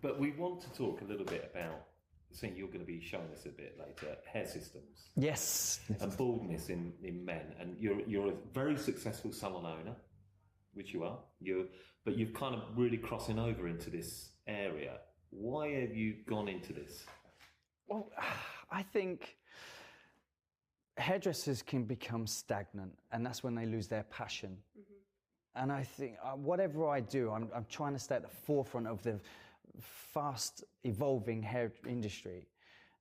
But we want to talk a little bit about something you're going to be showing us a bit later, hair systems. Yes. And baldness in men. And you're a very successful salon owner, which you are. But you've kind of really crossing over into this area. Why have you gone into this? Well, I think hairdressers can become stagnant, and that's when they lose their passion. Mm-hmm. And I think whatever I do, I'm trying to stay at the forefront of the fast evolving hair industry.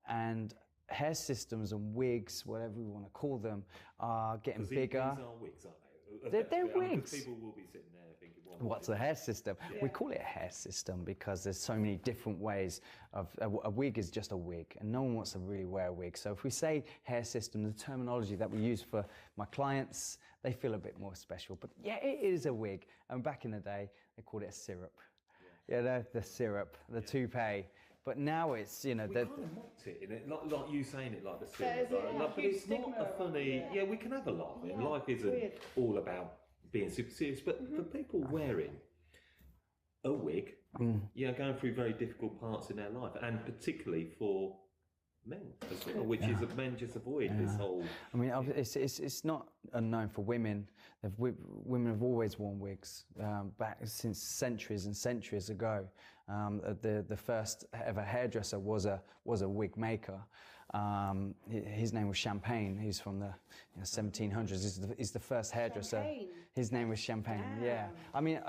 And hair systems and wigs, whatever we want to call them, are getting bigger. These are wigs, aren't they? They're wigs. People will be sitting there thinking, what's a hair system? Yeah. We call it a hair system because there's so many different ways of a wig is just a wig, and no one wants to really wear a wig. So if we say hair system, the terminology that we use for my clients, they feel a bit more special. But yeah, it is a wig. And back in the day, they called it a syrup. Yeah, the syrup, the toupee. But now it's, we kind of mocked it, innit? Like you saying it like the syrup. But it's not a funny... Yeah, we can have a laugh. Yeah, life isn't all about being super serious. But for people wearing a wig, going through very difficult parts in their life, and particularly for men as well, which is that men just avoid this whole... I mean, it's not unknown for women. Women have always worn wigs back since centuries and centuries ago. The first ever hairdresser was a wig maker. His name was Champagne. He's from the 1700s. He's the first hairdresser. Champagne. His name was Champagne. Damn. Yeah. I mean,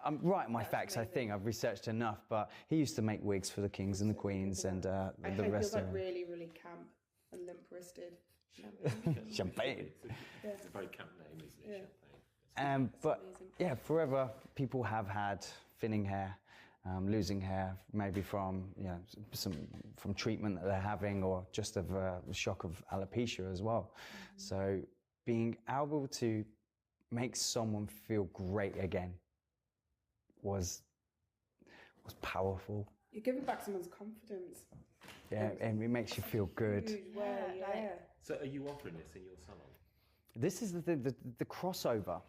I'm right in my facts. Amazing. I think I've researched enough. But he used to make wigs for the kings and the queens and the rest of them. Really, really camp and limp-wristed. Champagne. Champagne. It's a very camp name, isn't it? Champagne. But amazing. Yeah, forever people have had thinning hair, losing hair, maybe from from treatment that they're having, or just of a shock of alopecia as well. Mm-hmm. So being able to make someone feel great again was powerful. You're giving back someone's confidence. Yeah, and it makes you feel good. So are you offering this in your salon? This is the crossover.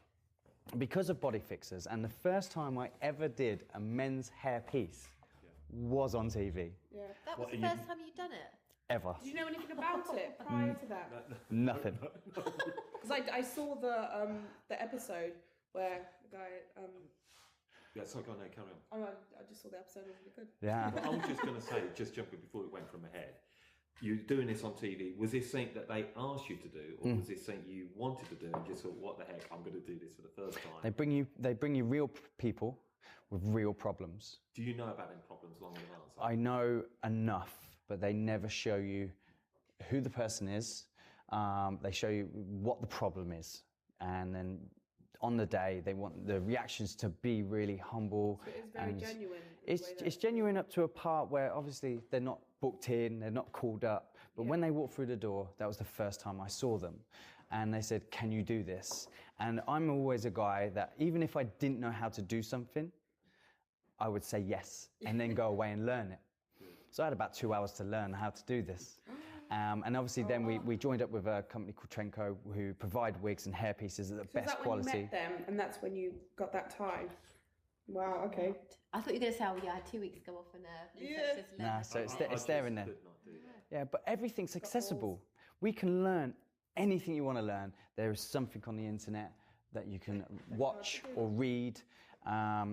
Because of body fixers, and the first time I ever did a men's hair piece was on TV. Yeah. That was the first time you'd done it? Ever. Did you know anything about it prior to that? Nothing. Because I saw the episode where the guy... Yeah, so go on, no, carry on. I just saw the episode, it was really good. Yeah. I was just going to say, just jumping before it went from my head, you doing this on TV, was this something that they asked you to do, or was this something you wanted to do and just thought, what the heck, I'm going to do this for the first time? They bring you real people with real problems. Do you know about them problems long in advance? I know enough, but they never show you who the person is. They show you what the problem is, and then on the day they want the reactions to be really humble. So it's very genuine. It's genuine up to a part where obviously they're not booked in, they're not called up, but when they walked through the door, that was the first time I saw them, and they said, can you do this? And I'm always a guy that even if I didn't know how to do something, I would say yes and then go away and learn it. So I had about 2 hours to learn how to do this. And obviously then we joined up with a company called Trenco, who provide wigs and hair pieces at the best quality. When you met them, and that's when you got that time? Wow, okay. I thought you were going to say, I had 2 weeks to go off and Nah, so it's there and there. Yeah, but everything's accessible. We can learn anything you want to learn. There is something on the internet that you can watch or read.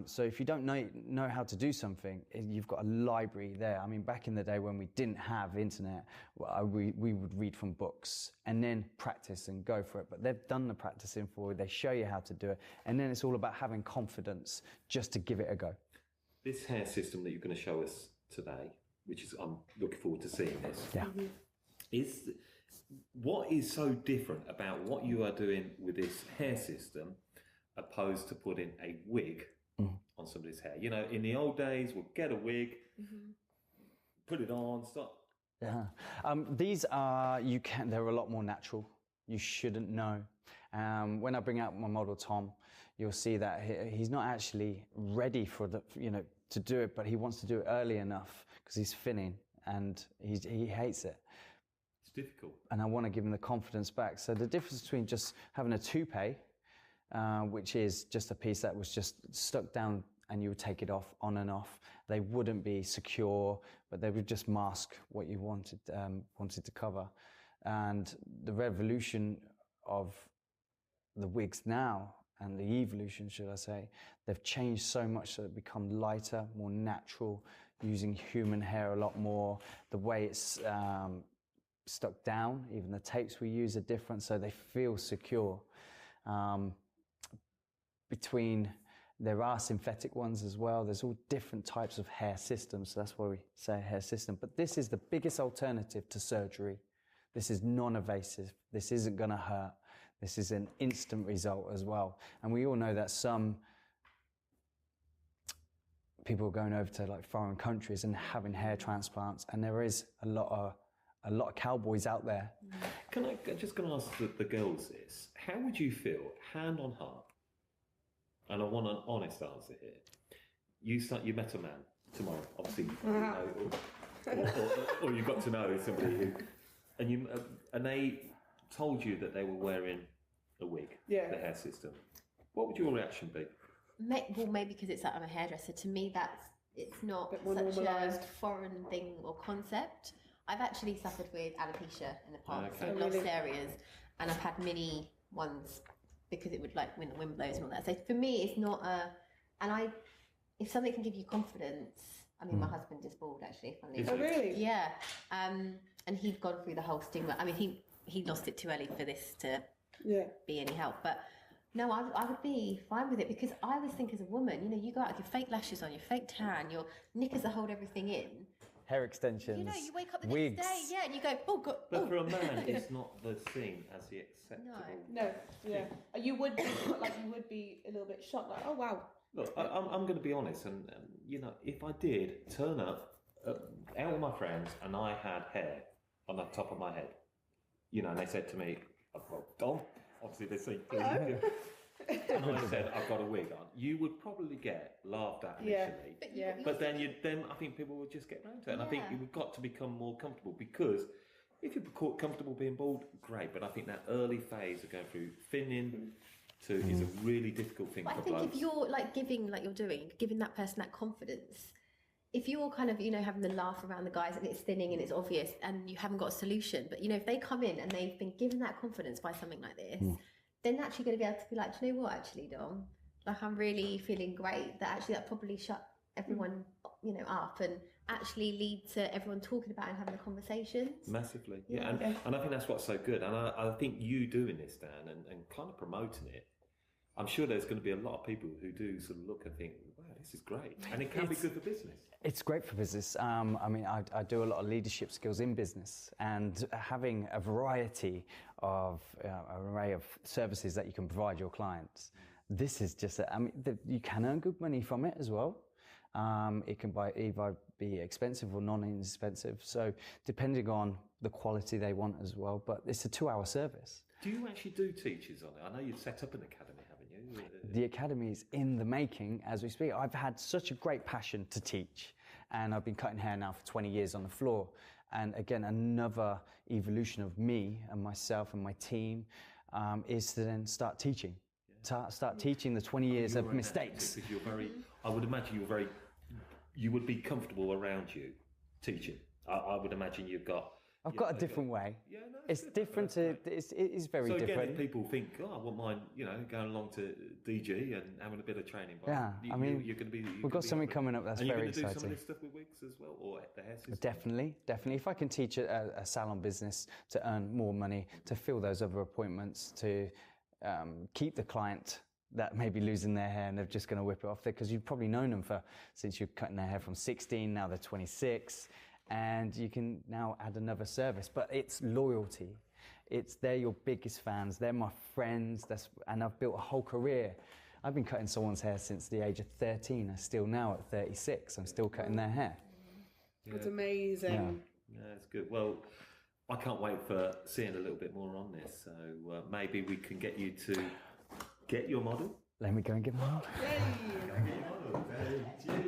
So if you don't know how to do something, you've got a library there. I mean, back in the day when we didn't have internet, we would read from books and then practice and go for it. But they've done the practicing for you. They show you how to do it. And then it's all about having confidence just to give it a go. This hair system that you're going to show us today, which is, I'm looking forward to seeing this. Yeah. Is what is so different about what you are doing with this hair system opposed to putting a wig on somebody's hair? You know, in the old days, we'll get a wig, put it on, stop. Yeah. These are, they're a lot more natural. You shouldn't know. When I bring out my model Tom, you'll see that he's not actually ready for to do it, but he wants to do it early enough because he's thinning and he hates it. It's difficult. And I want to give him the confidence back. So the difference between just having a toupee, which is just a piece that was just stuck down and you would take it off, on and off, They wouldn't be secure, but they would just mask what you wanted to cover. And the revolution of the wigs now, and the evolution, should I say, they've changed so much so they've become lighter, more natural, using human hair a lot more. The way it's stuck down, even the tapes we use are different, so they feel secure. There are synthetic ones as well. There's all different types of hair systems, so that's why we say hair system. But this is the biggest alternative to surgery. This is non-invasive. This isn't going to hurt. This is an instant result as well. And we all know that some people are going over to like foreign countries and having hair transplants, and there is a lot of cowboys out there. I'm just going to ask the girls this. How would you feel, hand on heart, and I want an honest answer here. You met a man tomorrow, obviously, you know, or you got to know somebody and they told you that they were wearing a wig, the hair system. What would your reaction be? Well, maybe because it's I'm a hairdresser. To me, it's not such normalised. a foreign thing or concept. I've actually suffered with alopecia in the past, Okay. in lost areas, and I've had mini ones because it would like when the wind blows and all that. So for me, it's not if something can give you confidence. I mean, my husband is bald actually. Oh, really? Yeah. And he'd gone through the whole stigma. I mean, he lost it too early for this to be any help. But no, I would be fine with it because I always think as a woman, you know, you go out with your fake lashes on, your fake tan, your knickers that hold everything in. Hair extensions, You know, you wake up the wigs. next day, and you go, oh God. But for a man, it's not the seen as the acceptable. No, you would be a little bit shocked, like, oh wow. Look, I'm going to be honest, and you know, if I did turn up out with my friends and I had hair on the top of my head, you know, and they said to me, well, Dom, obviously they say, and I said, I've got a wig on, you would probably get laughed at initially. But then I think people would just get round to it. And I think you've got to become more comfortable, because if you're comfortable being bald, great. But I think that early phase of going through thinning is a really difficult thing for blokes. I think if you're like giving that person that confidence, if you're kind of, you know, having the laugh around the guys and it's thinning and it's obvious and you haven't got a solution, but you know, if they come in and they've been given that confidence by something like this, then actually going to be able to be like, do you know what, actually, Dom, like I'm really feeling great. That probably shut everyone, you know, up and actually lead to everyone talking about it and having the conversations. Massively, and I think that's what's so good. And I think you doing this, Dan, and kind of promoting it, I'm sure there's going to be a lot of people who do sort of look and think, wow, this is great. And it can be good for business. It's great for business. I mean, I do a lot of leadership skills in business, and having a variety of, an array of services that you can provide your clients. This is just, you can earn good money from it as well. It can either be expensive or non-inexpensive. So depending on the quality they want as well, but it's a 2-hour service. Do you actually do teachers on it? I know you've set up an academy, haven't you? The academy is in the making as we speak. I've had such a great passion to teach, and I've been cutting hair now for 20 years on the floor. And again, another evolution of me and myself and my team is to then start teaching. Start teaching the 20 years of mistakes. Because I would imagine you would be comfortable around you teaching. I would imagine I've got a different way. Yeah, no, it's different. It is very different. So again, if people think, I wouldn't mind, you know, going along to DG and having a bit of training. But you're going to be. We've got something coming up that's very exciting. Are you going to do some of this stuff with wigs as well, or the hair system? Definitely. If I can teach a salon business to earn more money, to fill those other appointments, to keep the client that may be losing their hair and they're just going to whip it off there, because you've probably known them since you're cutting their hair from 16, now they're 26. And you can now add another service, but it's loyalty. They're your biggest fans. They're my friends. And I've built a whole career. I've been cutting someone's hair since the age of 13. I'm still now at 36. I'm still cutting their hair. That's amazing. Yeah, it's good. Well, I can't wait for seeing a little bit more on this. So maybe we can get you to get your model. Let me go and get my model. Yay!